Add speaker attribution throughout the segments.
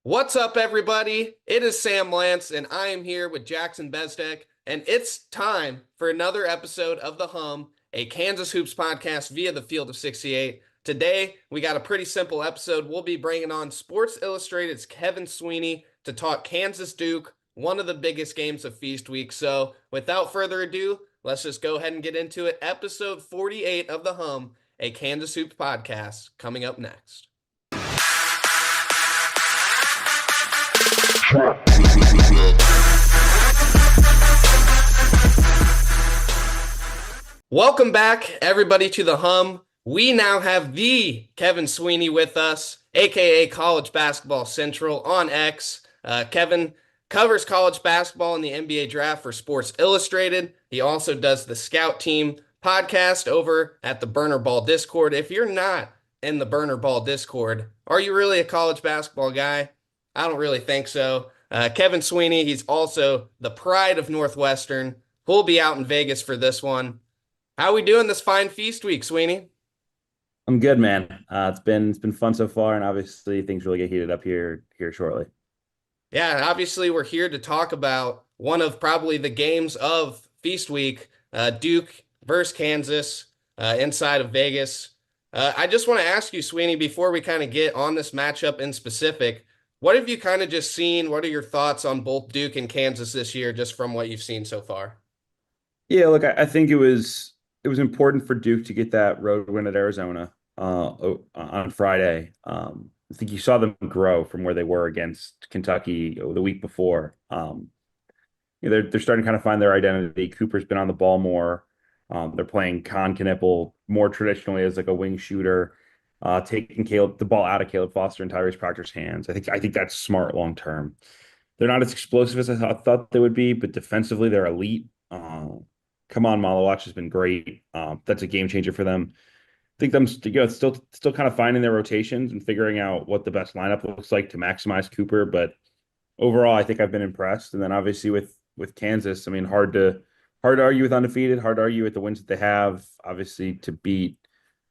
Speaker 1: What's up, everybody? It is Sam Lance, and I am here with Jackson Bezdek, and it's time for another episode of The Hum, a Kansas Hoops podcast via the Field of 68. Today, we got a pretty simple episode. We'll be bringing on Sports Illustrated's Kevin Sweeney to talk Kansas Duke, one of the biggest games of Feast Week. So, without further ado, let's just go ahead and get into it. Episode 48 of The Hum, a Kansas Hoops podcast, coming up next. Welcome back, everybody, to The Hum. We now have the Kevin Sweeney with us, aka College Basketball Central on X. Kevin covers college basketball and the NBA draft for Sports Illustrated. He also does the Scout Team podcast over at the Burner Ball Discord. If you're not in the Burner Ball Discord, are you really a college basketball guy? I don't really think so. Kevin Sweeney, he's also the pride of Northwestern. We'll be out in Vegas for this one. How we doing this fine feast week, Sweeney?
Speaker 2: I'm good, man. It's been fun so far, and obviously things really get heated up here shortly.
Speaker 1: Yeah, obviously we're here to talk about one of probably the games of feast week, Duke versus Kansas, inside of Vegas. I just want to ask you, Sweeney, before we kind of get on this matchup in specific, what have you kind of just seen? What are your thoughts on both Duke and Kansas this year, just from what you've seen so far?
Speaker 2: Yeah, look, I think it was important for Duke to get that road win at Arizona on Friday. I think you saw them grow from where they were against Kentucky the week before. They're starting to kind of find their identity. Cooper's been on the ball more. They're playing Con Knippel more traditionally as like a wing shooter, taking the ball out of Caleb Foster and Tyrese Proctor's hands. I think that's smart long term. They're not as explosive as I thought they would be, but defensively they're elite. Come on, Malawach has been great. That's a game changer for them. I think them, still kind of finding their rotations and figuring out what the best lineup looks like to maximize Cooper. But overall, I think I've been impressed. And then obviously with Kansas, I mean, hard to argue with undefeated, hard to argue with the wins that they have. Obviously, to beat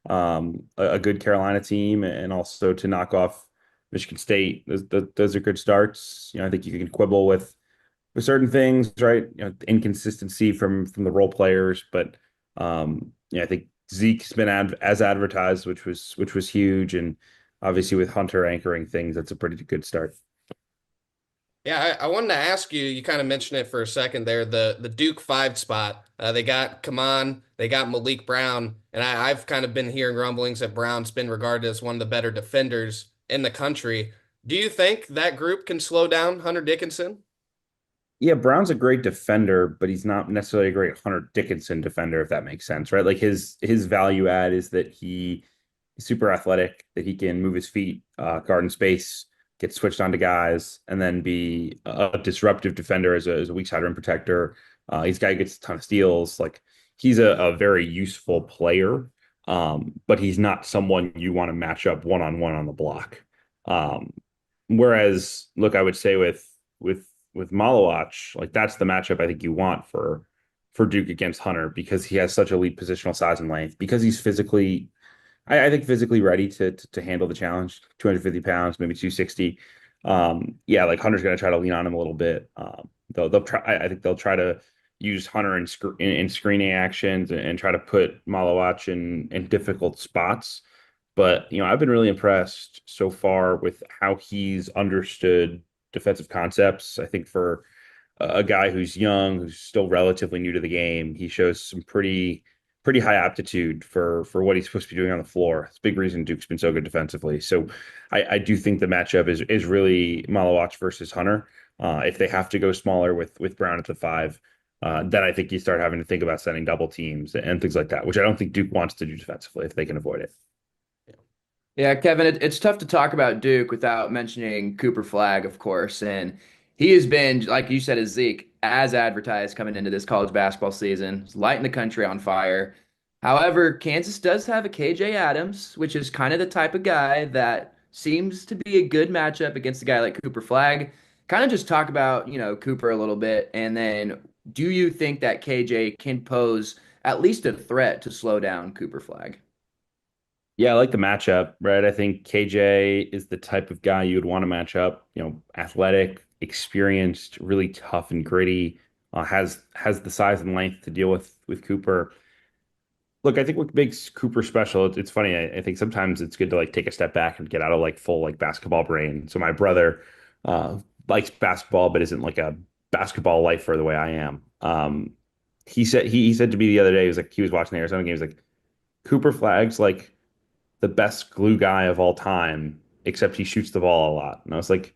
Speaker 2: a good Carolina team and also to knock off Michigan State, those are good starts. I think you can quibble with certain things, right? Inconsistency from the role players, but I think Zeke's been as advertised, which was huge, and obviously with Hunter anchoring things, that's a pretty good start.
Speaker 1: Yeah, I wanted to ask you, you kind of mentioned it for a second there, the Duke 5 spot. They got Kaman, they got Malik Brown, and I've kind of been hearing rumblings that Brown's been regarded as one of the better defenders in the country. Do you think that group can slow down Hunter Dickinson?
Speaker 2: Yeah, Brown's a great defender, but he's not necessarily a great Hunter Dickinson defender, if that makes sense, right? Like his value add is that he's super athletic, that he can move his feet, guard in space, get switched onto guys, and then be a disruptive defender as a weak side rim protector. He's a guy who gets a ton of steals. Like he's a very useful player, but he's not someone you want to match up one-on-one on the block. Um, Whereas, look, I would say with Malawach, like that's the matchup I think you want for Duke against Hunter because he has such elite positional size and length, because he's physically, I think physically ready to handle the challenge, 250 pounds, maybe 260. Yeah, like Hunter's going to try to lean on him a little bit. They'll try. I think they'll try to use Hunter in screening actions and try to put Malawach in difficult spots. But I've been really impressed so far with how he's understood defensive concepts. I think for a guy who's young, who's still relatively new to the game, he shows some pretty high aptitude for what he's supposed to be doing on the floor. It's a big reason Duke's been so good defensively. So I do think the matchup is really Malawach versus Hunter. If they have to go smaller with Brown at the 5, then I think you start having to think about sending double teams and things like that, which I don't think Duke wants to do defensively if they can avoid it.
Speaker 3: Yeah, Kevin, it's tough to talk about Duke without mentioning Cooper Flag, of course. And he has been, like you said, as Zeke, as advertised coming into this college basketball season. He's lighting the country on fire. However, Kansas does have a KJ Adams, which is kind of the type of guy that seems to be a good matchup against a guy like Cooper Flag. Kind of just talk about, Cooper a little bit. And then do you think that KJ can pose at least a threat to slow down Cooper Flag?
Speaker 2: Yeah, I like the matchup, right? I think KJ is the type of guy you would want to match up. Athletic, experienced, really tough and gritty. Has the size and length to deal with Cooper. Look, I think what makes Cooper special, it's funny. I think sometimes it's good to like take a step back and get out of like full like basketball brain. So my brother uh, likes basketball, but isn't like a basketball lifer the way I am. He said to me the other day, he was watching the Arizona game. He's like, Cooper Flag's like the best glue guy of all time, except he shoots the ball a lot. And I was like,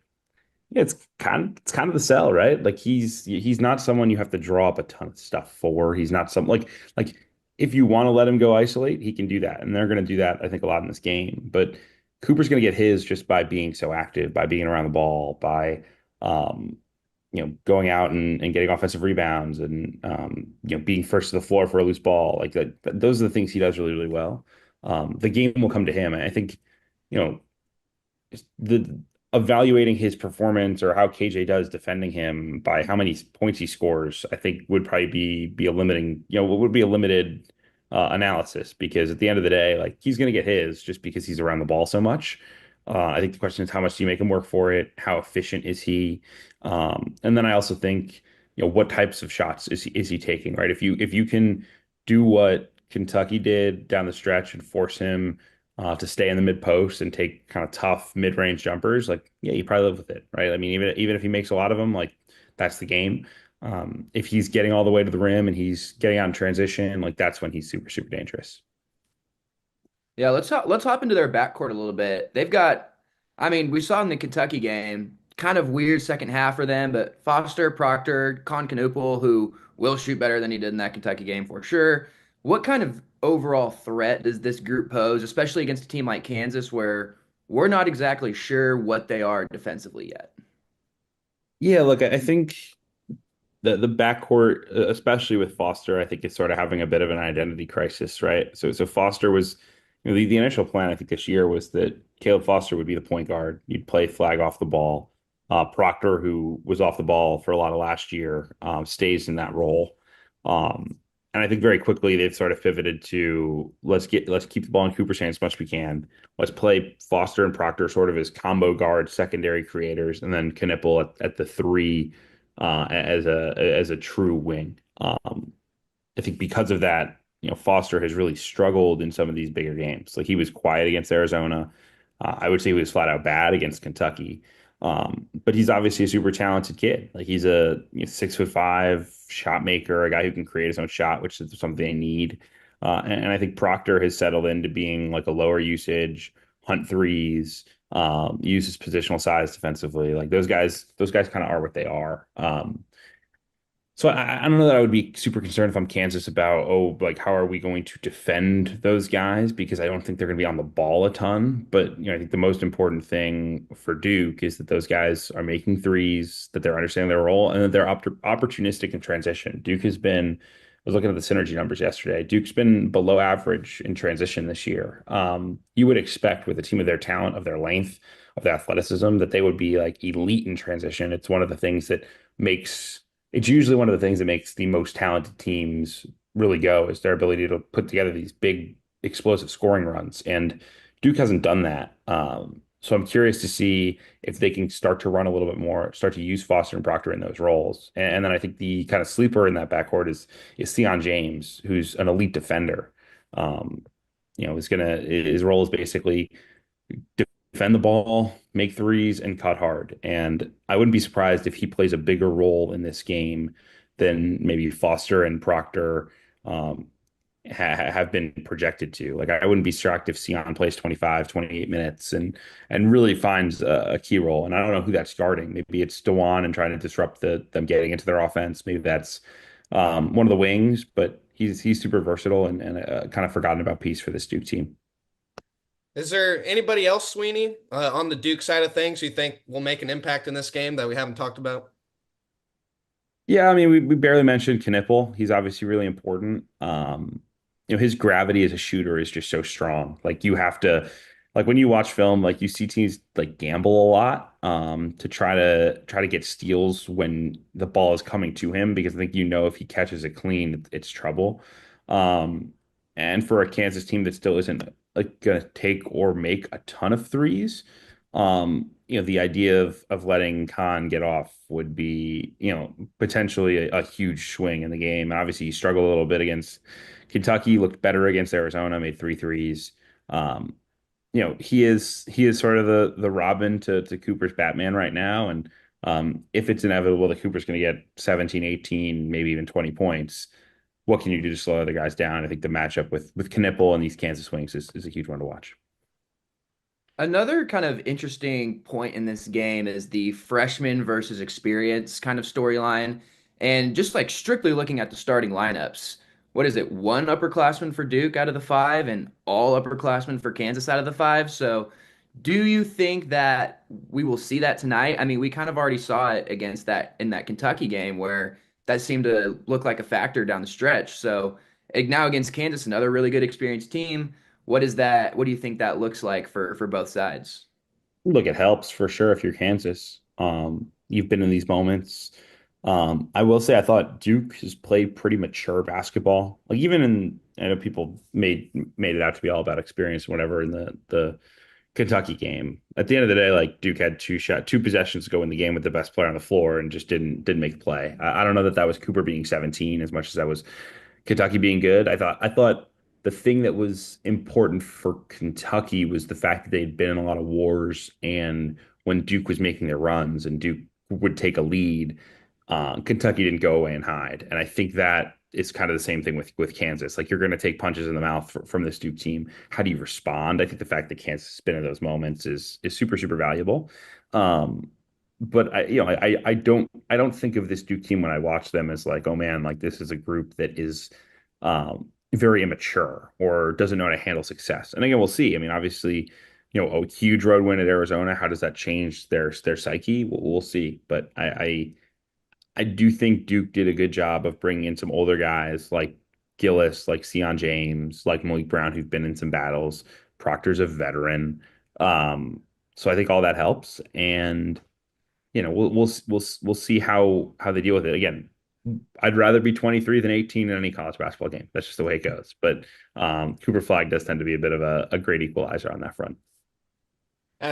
Speaker 2: yeah, it's kind of the sell, right? Like he's not someone you have to draw up a ton of stuff for. He's not some like if you want to let him go isolate, he can do that. And they're going to do that, I think, a lot in this game. But Cooper's going to get his just by being so active, by being around the ball, by um, going out and getting offensive rebounds and being first to the floor for a loose ball. Like those are the things he does really, really well. The game will come to him. And I think, you know, the evaluating his performance or how KJ does defending him by how many points he scores, I think would probably be a limiting, would be a limited analysis because at the end of the day, like he's going to get his just because he's around the ball so much. I think the question is how much do you make him work for it? How efficient is he? And then I also think, what types of shots is he taking, right? If you can do what Kentucky did down the stretch and force him to stay in the mid post and take kind of tough mid range jumpers, like yeah, you probably live with it, right? I mean, even if he makes a lot of them, like that's the game. If he's getting all the way to the rim and he's getting out in transition, like that's when he's super super dangerous.
Speaker 3: Yeah, let's hop into their backcourt a little bit. They've got, I mean, we saw in the Kentucky game, kind of weird second half for them, but Foster, Proctor, Concanoopel, who will shoot better than he did in that Kentucky game for sure. What kind of overall threat does this group pose, especially against a team like Kansas, where we're not exactly sure what they are defensively yet?
Speaker 2: Yeah, look, I think the backcourt, especially with Foster, I think is sort of having a bit of an identity crisis, right? So Foster was, the initial plan I think this year was that Caleb Foster would be the point guard. You'd play Flag off the ball. Proctor, who was off the ball for a lot of last year, stays in that role. Um, and I think very quickly they've sort of pivoted to let's keep the ball in Cooper's hands as much as we can. Let's play Foster and Proctor sort of as combo guard, secondary creators, and then Knipple at the three as a true wing. I think because of that, Foster has really struggled in some of these bigger games. Like he was quiet against Arizona. I would say he was flat out bad against Kentucky. But he's obviously a super talented kid. Like he's a 6'5" shot maker, a guy who can create his own shot, which is something they need. And I think Proctor has settled into being like a lower usage, hunt threes, uses positional size defensively. Like those guys kind of are what they are. So I don't know that I would be super concerned if I'm Kansas about, oh, like how are we going to defend those guys? Because I don't think they're going to be on the ball a ton. But I think the most important thing for Duke is that those guys are making threes, that they're understanding their role, and that they're opportunistic in transition. Duke has been, I was looking at the synergy numbers yesterday. Duke's been below average in transition this year. You would expect with a team of their talent, of their length, of their athleticism, that they would be like elite in transition. It's one of the things that makes it's usually one of the things that makes the most talented teams really go is their ability to put together these big explosive scoring runs. And Duke hasn't done that. So I'm curious to see if they can start to run a little bit more, start to use Foster and Proctor in those roles. And then I think the kind of sleeper in that backcourt is Theon James, who's an elite defender. Um, his role is basically defend the ball, make threes, and cut hard. And I wouldn't be surprised if he plays a bigger role in this game than maybe Foster and Proctor have been projected to. Like I wouldn't be shocked if Sion plays 25, 28 minutes and really finds a key role. And I don't know who that's starting. Maybe it's Dewan and trying to disrupt them getting into their offense. Maybe that's one of the wings, but he's super versatile and a kind of forgotten about piece for this Duke team.
Speaker 1: Is there anybody else, Sweeney, on the Duke side of things you think will make an impact in this game that we haven't talked about?
Speaker 2: Yeah, I mean, we barely mentioned Knipple. He's obviously really important. His gravity as a shooter is just so strong. Like you have to, like when you watch film, like you see teams like gamble a lot to try to get steals when the ball is coming to him because I think if he catches it clean, it's trouble. Um, and for a Kansas team that still isn't like going to take or make a ton of threes. The idea of letting Khan get off would be, potentially a huge swing in the game. And obviously, he struggled a little bit against Kentucky, looked better against Arizona, made three threes. Um, he is sort of the Robin to Cooper's Batman right now. And if it's inevitable that Cooper's going to get 17, 18, maybe even 20 points, what can you do to slow other guys down? I think the matchup with Knipple and these Kansas Wings is a huge one to watch.
Speaker 3: Another kind of interesting point in this game is the freshman versus experience kind of storyline. And just like strictly looking at the starting lineups, what is it? One upperclassman for Duke out of the five and all upperclassmen for Kansas out of the five. So do you think that we will see that tonight? I mean, we kind of already saw it against that in that Kentucky game where that seemed to look like a factor down the stretch. So now against Kansas, another really good experienced team. What is that? What do you think that looks like for both sides?
Speaker 2: Look, it helps for sure if you're Kansas. You've been in these moments. I will say I thought Duke has played pretty mature basketball. Like even I know people made it out to be all about experience and whatever in the Kentucky game. At the end of the day, like Duke had two possessions to go in the game with the best player on the floor and just didn't make the play. I don't know that was Cooper being 17 as much as that was Kentucky being good. I thought the thing that was important for Kentucky was the fact that they'd been in a lot of wars, and when Duke was making their runs and Duke would take a lead, Kentucky didn't go away and hide. And I think that is kind of the same thing with Kansas. Like you're going to take punches in the mouth from this Duke team. How do you respond? I think the fact that Kansas has been in those moments is super super valuable. Um, but I don't think of this Duke team when I watch them as like, oh man, like this is a group that is very immature or doesn't know how to handle success. And again, we'll see. I mean, obviously, a huge road win at Arizona, how does that change their psyche? We'll see. But I do think Duke did a good job of bringing in some older guys like Gillis, like Sion James, like Malik Brown, who've been in some battles. Proctor's a veteran. So I think all that helps. And we'll see how they deal with it. Again, I'd rather be 23 than 18 in any college basketball game. That's just the way it goes. But Cooper Flag does tend to be a bit of a great equalizer on that front.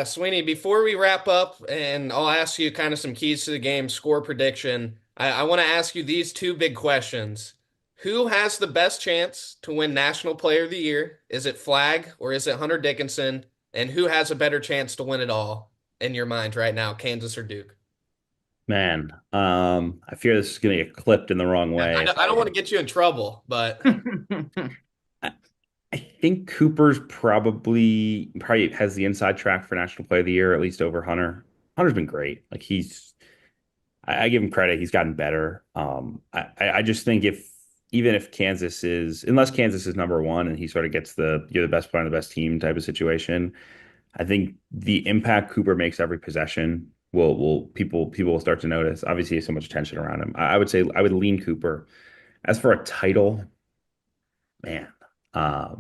Speaker 1: Sweeney, before we wrap up, and I'll ask you kind of some keys to the game, score prediction, I want to ask you these two big questions. Who has the best chance to win National Player of the Year? Is it Flag or is it Hunter Dickinson? And who has a better chance to win it all in your mind right now, Kansas or Duke?
Speaker 2: Man, I fear this is going to get clipped in the wrong
Speaker 1: Yeah,
Speaker 2: way.
Speaker 1: I don't want to get you in trouble, but
Speaker 2: I, I think Cooper's probably has the inside track for National Player of the Year, at least over Hunter. Hunter's been great. Like I give him credit. He's gotten better. I just think even if unless Kansas is number one and he sort of gets you're the best player on the best team type of situation, I think the impact Cooper makes every possession will people will start to notice. Obviously, there's so much tension around him. I would say I would lean Cooper. As for a title, man, uh,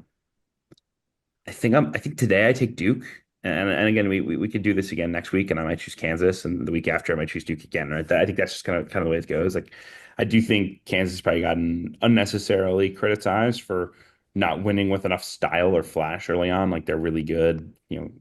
Speaker 2: I think today I take Duke. And again, we could do this again next week, and I might choose Kansas, and the week after I might choose Duke again. Right? I think that's just kind of the way it goes. Like, I do think Kansas has probably gotten unnecessarily criticized for not winning with enough style or flash early on. Like they're really good,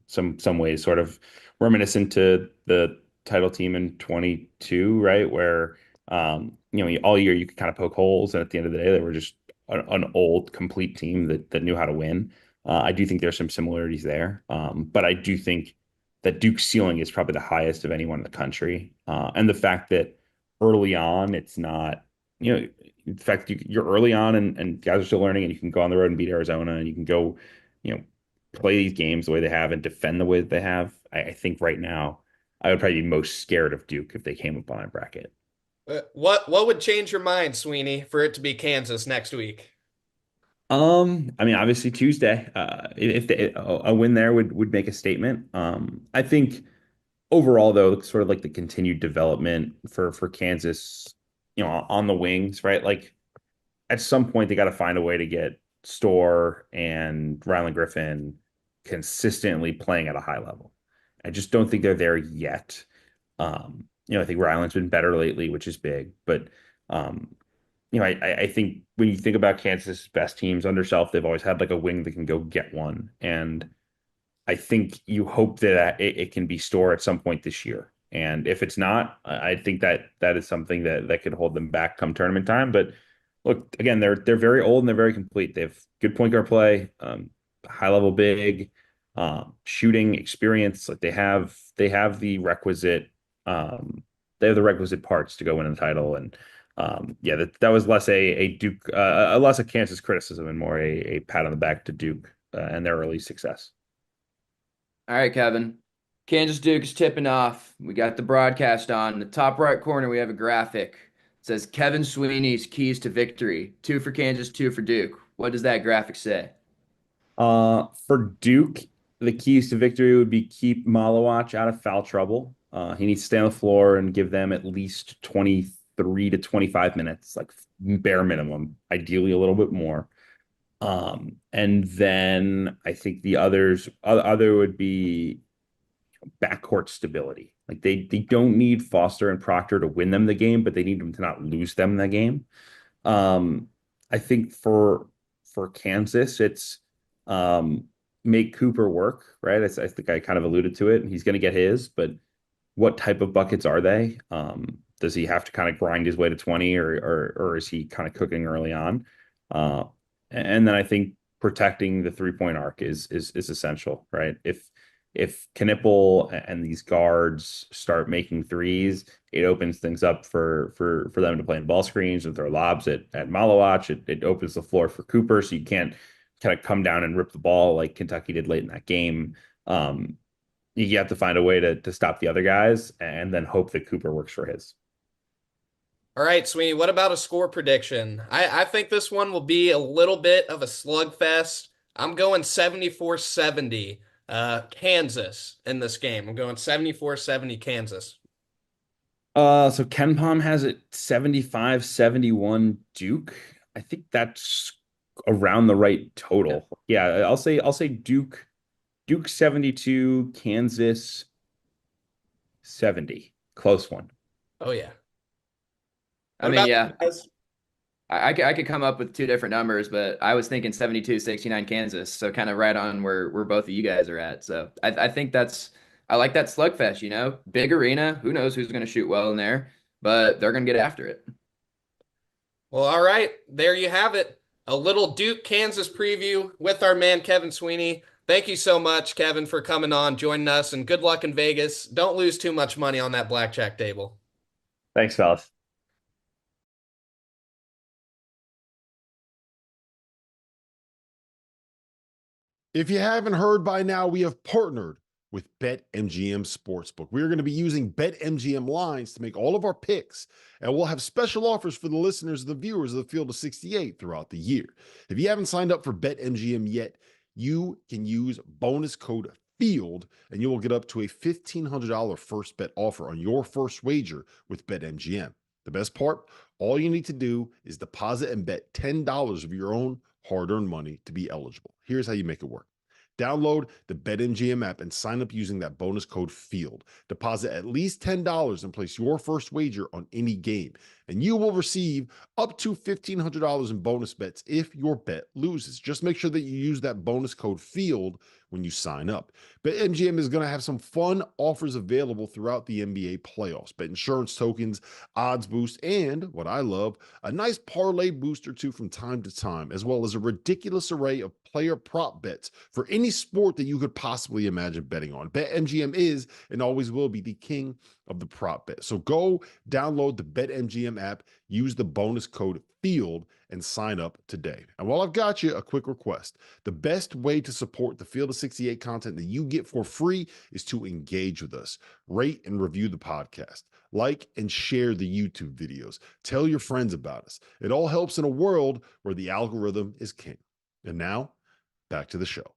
Speaker 2: some ways sort of reminiscent to the title team in 22, right? Where all year you could kind of poke holes, and at the end of the day, they were just an old complete team that knew how to win. I do think there's some similarities there, but I do think that Duke's ceiling is probably the highest of anyone in the country. And the fact that early on, it's not, the fact that you're early on and guys are still learning and you can go on the road and beat Arizona and you can go, play these games the way they have and defend the way that they have. I think right now, I would probably be most scared of Duke if they came up on a bracket.
Speaker 1: what would change your mind, Sweeney, for it to be Kansas next week?
Speaker 2: I mean, obviously Tuesday, if a win there would make a statement. I think overall though, it's sort of like the continued development for Kansas, on the wings, right? Like at some point they got to find a way to get Storr and Rylan Griffin consistently playing at a high level. I just don't think they're there yet. I think Rylan's been better lately, which is big, but um, I think when you think about Kansas's best teams under Self, they've always had like a wing that can go get one. And I think you hope that it can be Store at some point this year. And if it's not, I think that is something that could hold them back come tournament time. But look, again, they're very old and they're very complete. They have good point guard play, high level big, shooting experience. Like they have the requisite parts to go win the title. And yeah, that was less a Duke, less a Kansas criticism and more a pat on the back to Duke and their early success.
Speaker 3: All right, Kevin. Kansas Duke is tipping off. We got the broadcast on. In the top right corner, we have a graphic. It says Kevin Sweeney's keys to victory. 2 for Kansas, 2 for Duke. What does that graphic say?
Speaker 2: For Duke, the keys to victory would be keep Malawach out of foul trouble. He needs to stay on the floor and give them at least 23 to 25 minutes, like bare minimum, ideally a little bit more. And then I think the other would be backcourt stability. Like they don't need Foster and Proctor to win them the game, but they need them to not lose them the game. I think for Kansas, it's make Cooper work, right? I think I kind of alluded to it. He's going to get his, but what type of buckets are they? Does he have to kind of grind his way to 20 or is he kind of cooking early on? And then I think protecting the 3-point arc is essential, right? If Knipple and these guards start making threes, it opens things up for them to play in ball screens and throw lobs at Malawach. It opens the floor for Cooper, so you can't kind of come down and rip the ball like Kentucky did late in that game. You have to find a way to stop the other guys and then hope that Cooper works for his.
Speaker 1: All right, Sweeney, what about a score prediction? I think this one will be a little bit of a slugfest. I'm going 74-70 Kansas in this game. I'm going 74-70 Kansas.
Speaker 2: So Ken Palm has it 75-71 Duke. I think that's around the right total. Yeah, I'll say Duke 72, Kansas 70. Close one.
Speaker 1: Oh yeah.
Speaker 3: I
Speaker 1: What
Speaker 3: mean,
Speaker 1: about
Speaker 3: yeah,
Speaker 1: you guys?
Speaker 3: I could come up with 2 different numbers, but I was thinking 72-69 Kansas. So kind of right on where both of you guys are at. So I think I like that slugfest, big arena. Who knows who's going to shoot well in there, but they're going to get after it.
Speaker 1: Well, all right, there you have it. A little Duke Kansas preview with our man Kevin Sweeney. Thank you so much, Kevin, for coming on, joining us, and good luck in Vegas. Don't lose too much money on that blackjack table.
Speaker 2: Thanks, fellas.
Speaker 4: If you haven't heard by now, we have partnered with BetMGM Sportsbook. We are going to be using BetMGM lines to make all of our picks, and we'll have special offers for the listeners and the viewers of the Field of 68 throughout the year. If you haven't signed up for BetMGM yet, you can use bonus code FIELD, and you will get up to a $1,500 first bet offer on your first wager with BetMGM. The best part, all you need to do is deposit and bet $10 of your own hard-earned money to be eligible. Here's how you make it work. Download the BetMGM app and sign up using that bonus code FIELD. Deposit at least $10 and place your first wager on any game, and you will receive up to $1,500 in bonus bets if your bet loses. Just make sure that you use that bonus code FIELD when you sign up. BetMGM is going to have some fun offers available throughout the NBA playoffs. Bet insurance tokens, odds boost, and what I love, a nice parlay boost or two from time to time, as well as a ridiculous array of player prop bets for any sport that you could possibly imagine betting on. BetMGM is and always will be the king of the prop bet. So go download the BetMGM app, use the bonus code FIELD, and sign up today. And while I've got you, a quick request. The best way to support the Field of 68 content that you get for free is to engage with us. Rate and review the podcast. Like and share the YouTube videos. Tell your friends about us. It all helps in a world where the algorithm is king. And now, back to the show.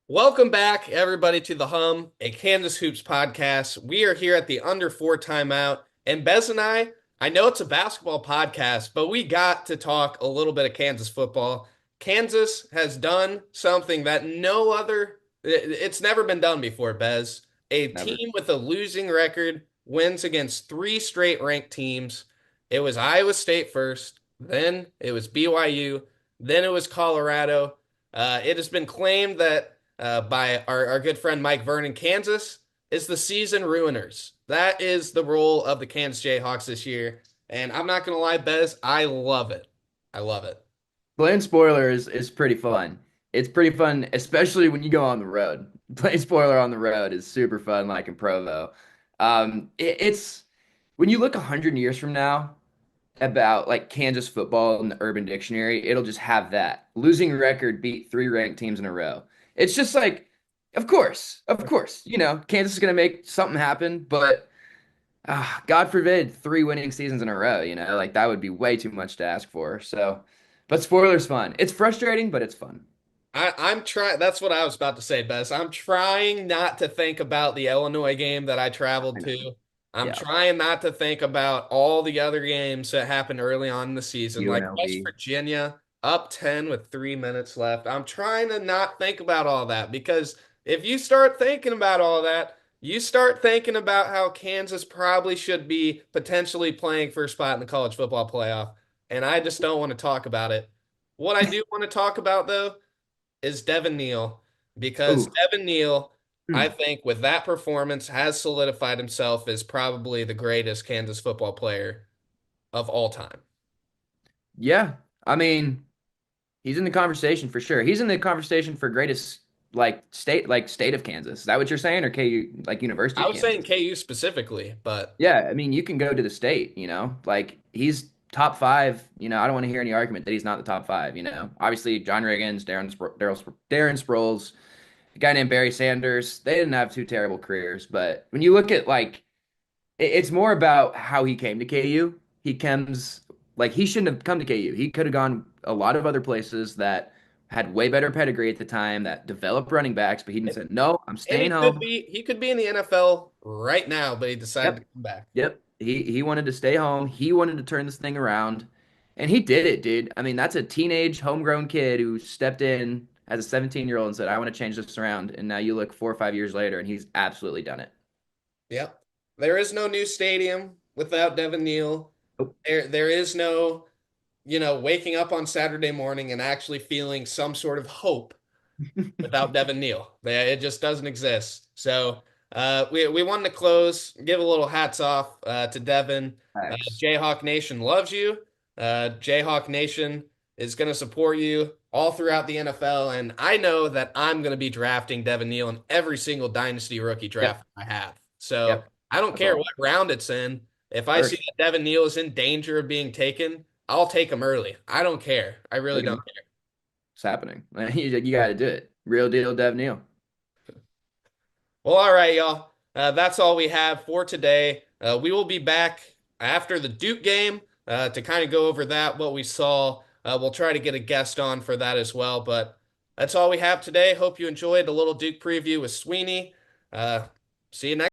Speaker 1: Welcome back, everybody, to The Hum, a Kansas Hoops podcast. We are here at the Under 4 timeout, and Bez and I know it's a basketball podcast, but we got to talk a little bit of Kansas football. Kansas has done something that it's never been done before, Bez. A
Speaker 3: Never.
Speaker 1: team with a losing record wins against 3 straight ranked teams. It was Iowa State first, then it was BYU, then it was Colorado. It has been claimed that by our good friend Mike Vernon, Kansas is the season ruiners. That is the role of the Kansas Jayhawks this year. And I'm not going to lie, Bez, I love it. I love it.
Speaker 3: Playing spoiler is pretty fun. It's pretty fun, especially when you go on the road. Playing spoiler on the road is super fun, like in Provo. It's when you look 100 years from now about like Kansas football in the Urban Dictionary, it'll just have that losing record beat 3 ranked teams in a row. It's just like, of course, Kansas is gonna make something happen, but God forbid 3 winning seasons in a row. Like that would be way too much to ask for. So, but spoilers fun. It's frustrating, but it's fun.
Speaker 1: I'm trying. That's what I was about to say, Bess. I'm trying not to think about the Illinois game that I traveled
Speaker 3: I know.
Speaker 1: to. I'm
Speaker 3: Yeah,
Speaker 1: trying not to think about all the other games that happened early on in the season, like West
Speaker 3: UNLV.
Speaker 1: Virginia up 10 with 3 minutes left. I'm trying to not think about all that because if you start thinking about all that, you start thinking about how Kansas probably should be potentially playing for a spot in the college football playoff. And I just don't want to talk about it. What I do want to talk about, though, is Devin Neal because
Speaker 3: Ooh.
Speaker 1: Devin Neal, I
Speaker 3: Hmm.
Speaker 1: think, with that performance, has solidified himself as probably the greatest Kansas football player of all time.
Speaker 3: Yeah, I mean, he's in the conversation for sure. He's in the conversation for greatest state of Kansas. Is that what you're saying, or KU like University
Speaker 1: I
Speaker 3: of
Speaker 1: was saying
Speaker 3: Kansas?
Speaker 1: KU specifically, but
Speaker 3: Yeah, I mean, you can go to the state. Like he's top five. I don't want to hear any argument that he's not the top five. Obviously John Riggins, Darren Sproles, a guy named Barry Sanders. They didn't have two terrible careers, but when you look at like, it's more about how he came to KU. He comes like he shouldn't have come to KU. He could have gone a lot of other places that had way better pedigree at the time that developed running backs, but he didn't say, no, I'm
Speaker 1: and
Speaker 3: staying home.
Speaker 1: he could be in the NFL right now, but he decided to
Speaker 3: Yep.
Speaker 1: come back.
Speaker 3: Yep. He wanted to stay home. He wanted to turn this thing around. And he did it, dude. I mean, that's a teenage homegrown kid who stepped in as a 17-year-old and said, I want to change this around. And now you look 4 or 5 years later and he's absolutely done it.
Speaker 1: Yep. There is no new stadium without Devin Neal.
Speaker 3: Nope.
Speaker 1: There is no, waking up on Saturday morning and actually feeling some sort of hope without Devin Neal. It just doesn't exist. So we wanted to close, give a little hats off to Devin.
Speaker 3: Thanks.
Speaker 1: Jayhawk Nation loves you. Jayhawk Nation is going to support you all throughout the NFL. And I know that I'm going to be drafting Devin Neal in every single dynasty rookie draft
Speaker 3: Yep.
Speaker 1: I have. So
Speaker 3: Yep.
Speaker 1: I don't
Speaker 3: That's
Speaker 1: care
Speaker 3: all.
Speaker 1: what round it's in. If I
Speaker 3: First.
Speaker 1: see that Devin Neal is in danger of being taken, I'll take him early. I don't care. I really
Speaker 3: Look at
Speaker 1: don't
Speaker 3: him.
Speaker 1: care.
Speaker 3: It's happening. You got to do it. Real deal, Dev Neal.
Speaker 1: Well, all right, y'all. That's all we have for today. We will be back after the Duke game to kind of go over that, what we saw. We'll try to get a guest on for that as well. But that's all we have today. Hope you enjoyed a little Duke preview with Sweeney. See you next.